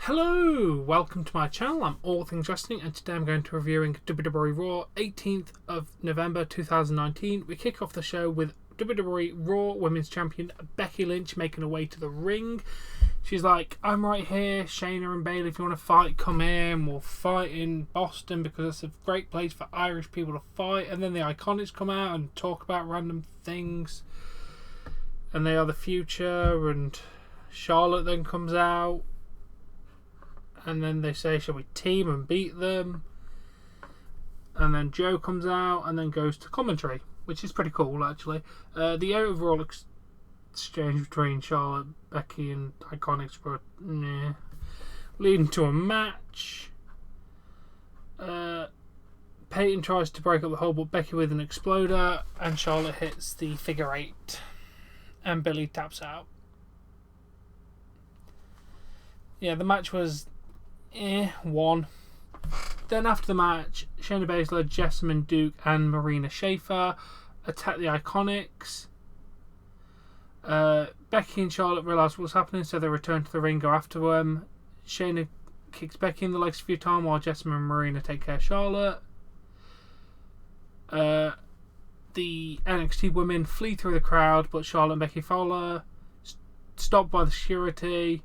Hello, welcome to my channel. I'm All Things Wrestling, and today I'm going to be reviewing WWE Raw 18th of November 2019. We kick off the show with WWE Raw Women's Champion Becky Lynch making her way to the ring. She's like, I'm right here, Shayna and Bayley, if you want to fight, come in. We'll fight in Boston because it's a great place for Irish people to fight. And then the Iconics come out and talk about random things. And they are the future, and Charlotte then comes out. And then they say, shall we team and beat them? And then Joe comes out and then goes to commentary, which is pretty cool, actually. The overall exchange between Charlotte, Becky, and Iconics were leading to a match. Peyton tries to break up the hold, but Becky with an exploder, and Charlotte hits the figure eight, and Billy taps out. Yeah, the match was one. Then after the match, Shayna Baszler, Jessamine Duke, and Marina Shafir attack the Iconics. Becky and Charlotte realise what's happening, so they return to the ring, go after them. Shayna kicks Becky in the legs a few times while Jessamine and Marina take care of Charlotte. The NXT women flee through the crowd, but Charlotte and Becky follow. Stopped by the security.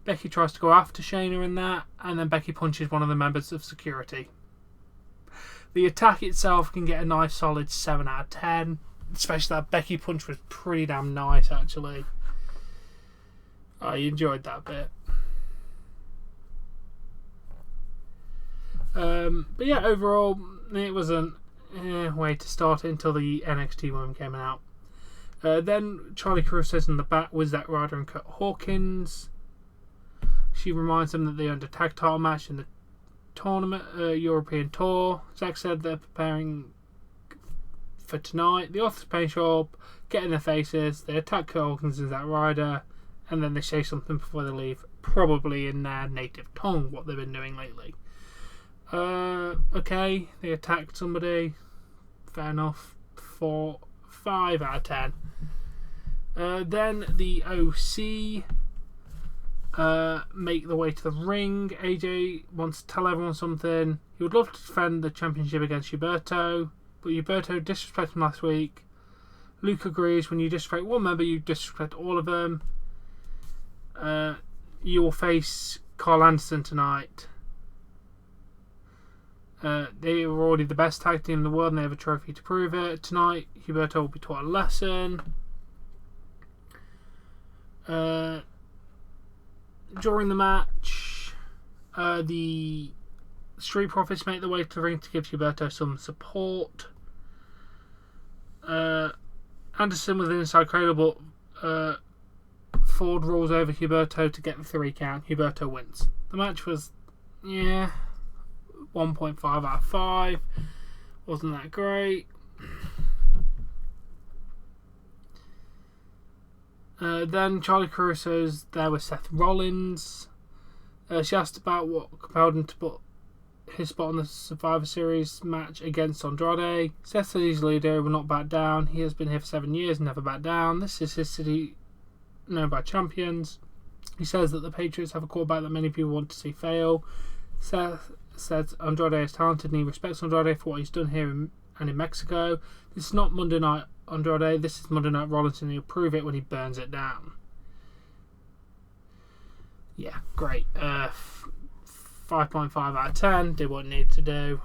Becky tries to go after Shayna in that, and then Becky punches one of the members of security. The attack itself can get a nice solid 7 out of 10. Especially that Becky punch was pretty damn nice, actually. I enjoyed that bit. But yeah, overall, it was a way to start it until the NXT women came out. Then Charlie Caruso's in the back with Zack Ryder and Kurt Hawkins. She reminds them that they earned a tag title match in the tournament, European tour. Zack said they're preparing for tonight. The Authors Paint show up, get in their faces, they attack Kurt Hawkins and Zack Ryder, and then they say something before they leave, probably in their native tongue, what they've been doing lately. Okay, they attacked somebody, fair enough, 5 out of 10. Then the OC make the way to the ring. AJ wants to tell everyone something. He would love to defend the championship against Humberto, but Humberto disrespected him last week. Luke agrees, when you disrespect one member, you disrespect all of them. You will face Carl Anderson tonight. They were already the best tag team in the world and they have a trophy to prove it. Tonight, Humberto will be taught a lesson. During the match, the Street Profits make their way to the ring to give Humberto some support. Anderson with an inside cradle, but Ford rolls over Humberto to get the 3 count. Humberto wins. The match was, 1.5 out of 5. Wasn't that great. Then Charlie Caruso's there with Seth Rollins. She asked about what compelled him to put his spot on the Survivor Series match against Andrade. Seth said his leader will not back down. He has been here for 7 years and never back down. This is his city known by champions. He says that the Patriots have a quarterback that many people want to see fail. Seth says Andrade is talented and he respects Andrade for what he's done here and in Mexico. This is not Monday Night Andrade, this is Monday Night Rollins, and he'll prove it when he burns it down. Yeah, great. 5.5 out of 10. Did what it needed to do.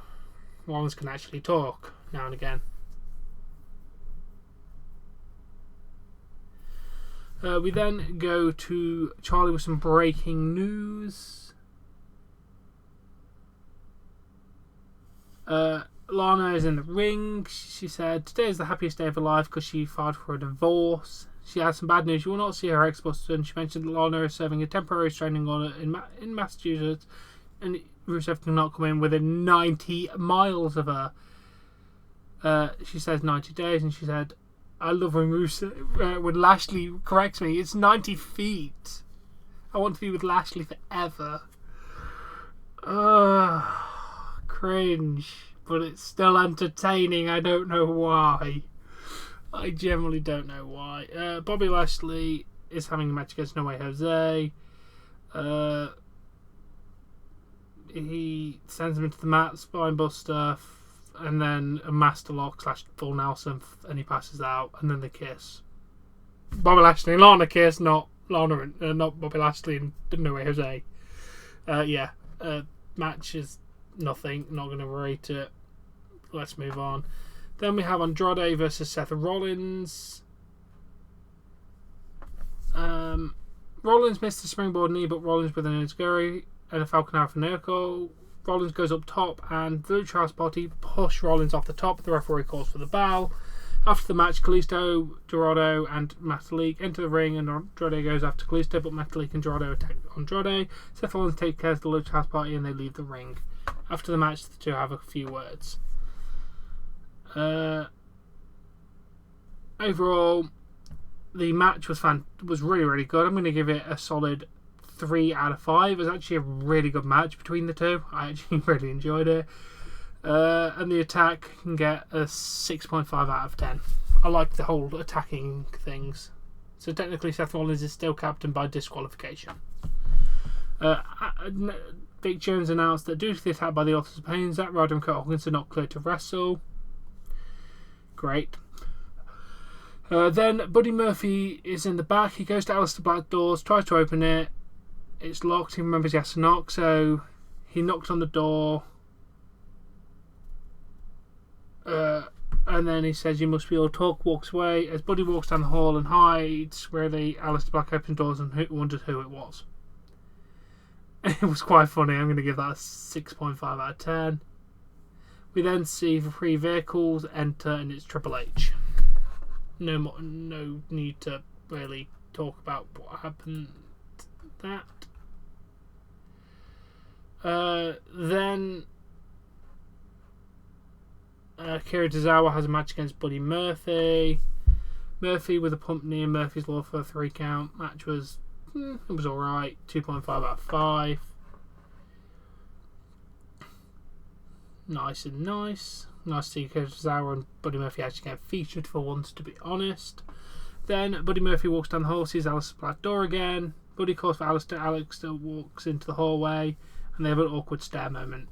Rollins can actually talk now and again. We then go to Charlie with some breaking news. Lana is in the ring. She said today is the happiest day of her life because she filed for a divorce. She had some bad news. You will not see her ex-husband. She mentioned that Lana is serving a temporary restraining order in Massachusetts, and Rusev cannot come in within 90 miles of her. She says 90 days, and she said, I love when Rusev, when Lashley corrects me, it's 90 feet. I want to be with Lashley forever. Cringe. But it's still entertaining. I don't know why. I generally don't know why. Bobby Lashley is having a match against No Way Jose. he sends him into the mat, spinebuster, and then a master lock / full Nelson, and he passes out, and then they kiss. Bobby Lashley and Lana kiss, not Lana and not Bobby Lashley and No Way Jose. Match is nothing. Not going to rate it. Let's move on. Then we have Andrade versus Seth Rollins. Rollins missed the springboard knee, but Rollins with an enziguri and a Falcon Arrow for Miracle. Rollins goes up top, and the Lucha House Party push Rollins off the top. The referee calls for the bell. After the match, Kalisto, Dorado, and Metalik enter the ring, and Andrade goes after Kalisto, but Metalik and Dorado attack Andrade. Seth Rollins takes care of the Lucha House Party, and they leave the ring. After the match, the two have a few words. Overall, the match was really, really good. I'm going to give it a solid 3 out of 5. It was actually a really good match between the two. I actually really enjoyed it. And the attack can get a 6.5 out of 10. I like the whole attacking things. So technically Seth Rollins is still captain by disqualification. Vic Jones announced that due to the attack by the Authors of Pain, Zack Ryder and Kurt Hawkins are not cleared to wrestle. Great. Then Buddy Murphy is in the back. He goes to Aleister Black's doors, tries to open it. It's locked. He remembers he has to knock, so he knocks on the door. And then he says, "You must be able to talk," walks away. As Buddy walks down the hall and hides where the Aleister Black opens doors and wondered who it was. It was quite funny. I'm going to give that a 6.5 out of 10. We then see the 3 vehicles enter, and it's Triple H. No need to really talk about what happened. Then Akira Tozawa has a match against Buddy Murphy. Murphy with a pump knee and Murphy's Law for a 3 count. Match was it was alright. 2.5 out of 5. Nice and nice. Nice to see Akira Tozawa and Buddy Murphy actually get featured for once, to be honest. Then Buddy Murphy walks down the hall, sees Aleister Black door again. Buddy calls for Aleister. Aleister walks into the hallway, and they have an awkward stare moment.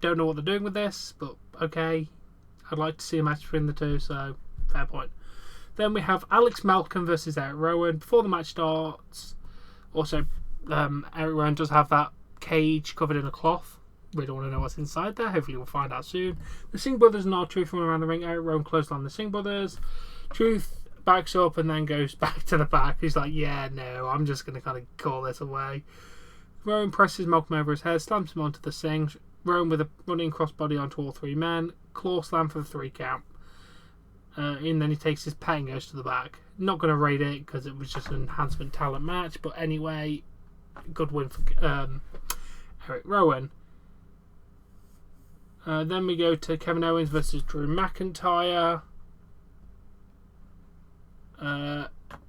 Don't know what they're doing with this, but okay. I'd like to see a match between the two, so fair point. Then we have Alex Malcolm versus Eric Rowan. Before the match starts, also Eric Rowan does have that cage covered in a cloth. We don't want to know what's inside there. Hopefully we'll find out soon. The Singh Brothers and R-Truth from around the ring. Eric Rowan closed on the Singh Brothers. Truth backs up and then goes back to the back. He's like, yeah, no, I'm just going to kind of call this away. Rowan presses Malcolm over his head, slams him onto the Singh. Rowan with a running crossbody onto all 3 men. Claw slam for the 3 count. And then he takes his pet and goes to the back. Not going to rate it because it was just an enhancement talent match. But anyway, good win for Eric Rowan. Then we go to Kevin Owens versus Drew McIntyre.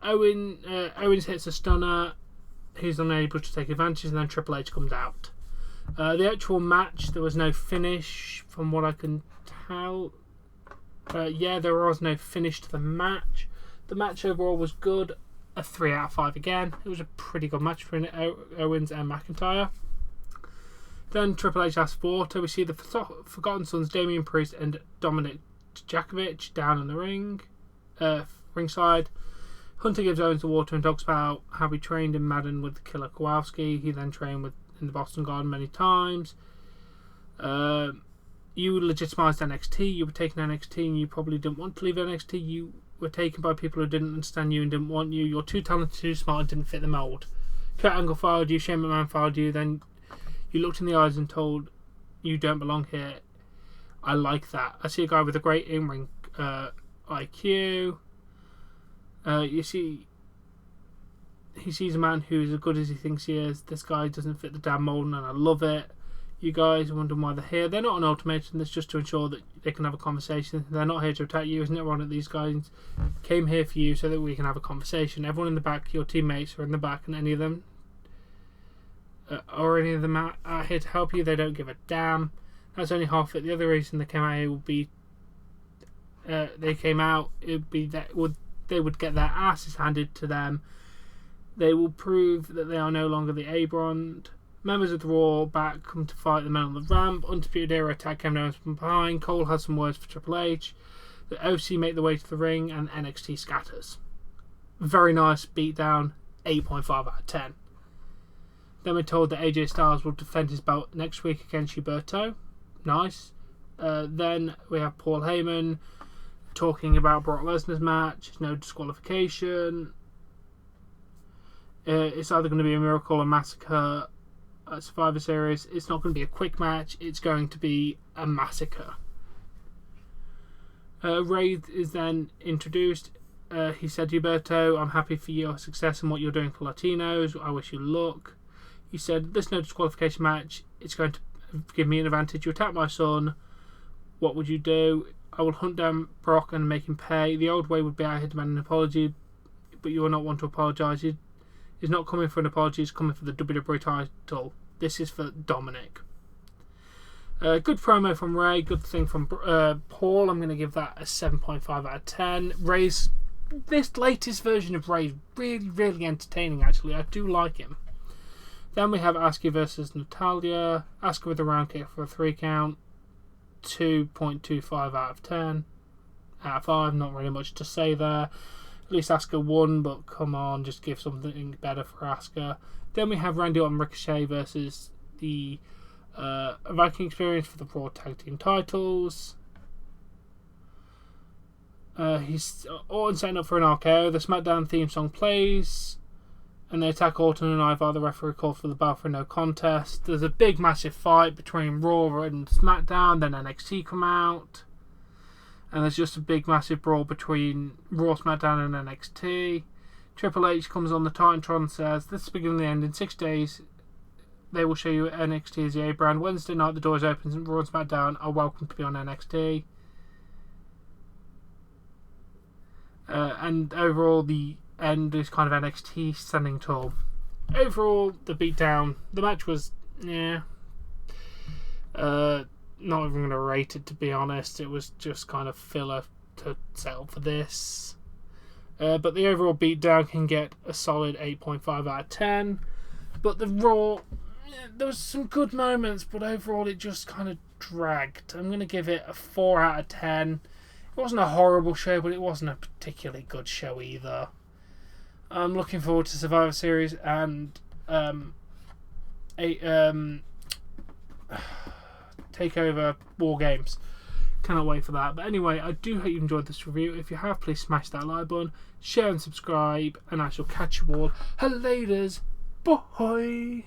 Owens hits a stunner. He's unable to take advantage, and then Triple H comes out. The actual match, there was no finish from what I can tell. There was no finish to the match. The match overall was good. A 3 out of 5 again. It was a pretty good match between Owens and McIntyre. Then Triple H asks for water. We see the Forgotten Sons, Damian Priest and Dominic Dijakovic down in the ringside. Hunter gives Owens the water and talks about how he trained in Madden with Killer Kowalski. He then trained in the Boston Garden many times. You legitimised NXT. You were taking NXT and you probably didn't want to leave NXT. You were taken by people who didn't understand you and didn't want you. You're too talented, too smart, and didn't fit the mould. Kurt Angle fired you. Shane McMahon fired you. Then you looked in the eyes and told you don't belong here. I like that. I see a guy with a great in-ring IQ. You see, he sees a man who is as good as he thinks he is. This guy doesn't fit the damn mold, and I love it. You guys are wondering why they're here. They're not an ultimatum. It's just to ensure that they can have a conversation. They're not here to attack you. Isn't it wrong that these guys came here for you so that we can have a conversation? Everyone in the back, your teammates are in the back, and any of them are here to help you. They don't give a damn. That's only half it. The other reason they came out here would be they would get their asses handed to them. They will prove that they are no longer the A-Brand. Members of the Raw back come to fight the men on the ramp. Undisputed Era attack Kevin Owens from behind. Cole has some words for Triple H. The OC make their way to the ring, and NXT scatters. Very nice beatdown. 8.5 out of 10. Then we're told that AJ Styles will defend his belt next week against Humberto. Nice. Then we have Paul Heyman talking about Brock Lesnar's match. No disqualification. It's either going to be a miracle or massacre at Survivor Series. It's not going to be a quick match. It's going to be a massacre. Ray is then introduced. He said, Humberto, I'm happy for your success and what you're doing for Latinos. I wish you luck. He said, this no disqualification match, it's going to give me an advantage. You attack my son. What would you do? I will hunt down Brock and make him pay. The old way would be I had to demand an apology, but you will not want to apologise. He's not coming for an apology, he's coming for the WWE title. This is for Dominic. Good promo from Ray, good thing from Paul. I'm going to give that a 7.5 out of 10. This latest version of Ray is really, really entertaining, actually. I do like him. Then we have Asuka versus Natalya. Asuka with a round kick for a 3 count. 2.25 out of 10. Out of 5, not really much to say there. At least Asuka won, but come on, just give something better for Asuka. Then we have Randy Orton and Ricochet versus the Viking Experience for the Raw Tag Team titles. Orton setting up for an RKO. The SmackDown theme song plays, and they attack Orton and Ivar. The referee calls for the bell for no contest. There's a big, massive fight between Raw and SmackDown. Then NXT come out, and there's just a big, massive brawl between Raw, SmackDown, and NXT. Triple H comes on the Titantron and says, "This is the beginning of the end. In 6 days, they will show you NXT as the A brand. Wednesday night, the doors open, and Raw and SmackDown are welcome to be on NXT." And overall, the end is kind of NXT standing tall. Overall, the beatdown, the match was, not even going to rate it, to be honest. It was just kind of filler to settle for this. But the overall beatdown can get a solid 8.5 out of 10. But the Raw, there was some good moments, but overall it just kind of dragged. I'm going to give it a 4 out of 10. It wasn't a horrible show, but it wasn't a particularly good show either. I'm looking forward to Survivor Series and Takeover War Games. Cannot wait for that. But anyway, I do hope you enjoyed this review. If you have, please smash that like button, share and subscribe, and I shall catch you all laters. Bye.